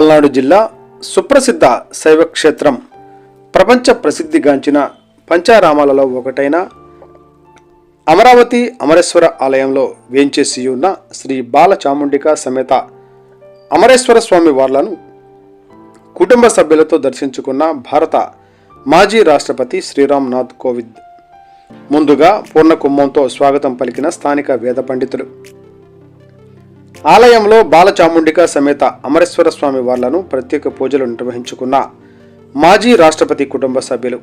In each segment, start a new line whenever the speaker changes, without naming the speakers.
పల్నాడు జిల్లా సుప్రసిద్ధ శైవక్షేత్రం ప్రపంచ ప్రసిద్ధిగాంచిన పంచారామాలలో ఒకటైన అమరావతి అమరేశ్వర ఆలయంలో వేంచేసి ఉన్న శ్రీ బాలచాముండిక సమేత అమరేశ్వర స్వామి వార్లను కుటుంబ సభ్యులతో దర్శించుకున్న భారత మాజీ రాష్ట్రపతి శ్రీరామ్నాథ్ కోవింద్ ముందుగా పూర్ణ కుంభంతో స్వాగతం పలికిన స్థానిక వేద పండితులు. ఆలయంలో బాలచాముండిక సమేత అమరేశ్వర స్వామి వార్లను ప్రత్యేక పూజలు నిర్వహించుకున్న మాజీ రాష్ట్రపతి కుటుంబ సభ్యులు.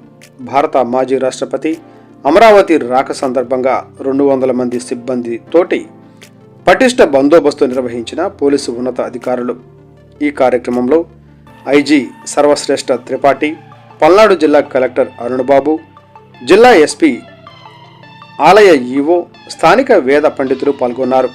భారత మాజీ రాష్ట్రపతి అమరావతి రాక సందర్భంగా 200 మంది సిబ్బంది తోటి పటిష్ట బందోబస్తు నిర్వహించిన పోలీసు ఉన్నత అధికారులు. ఈ కార్యక్రమంలో ఐజీ సర్వశ్రేష్ఠ త్రిపాఠి, పల్నాడు జిల్లా కలెక్టర్ అరుణబాబు, జిల్లా ఎస్పీ, ఆలయ ఈవో, స్థానిక వేద పండితులు పాల్గొన్నారు.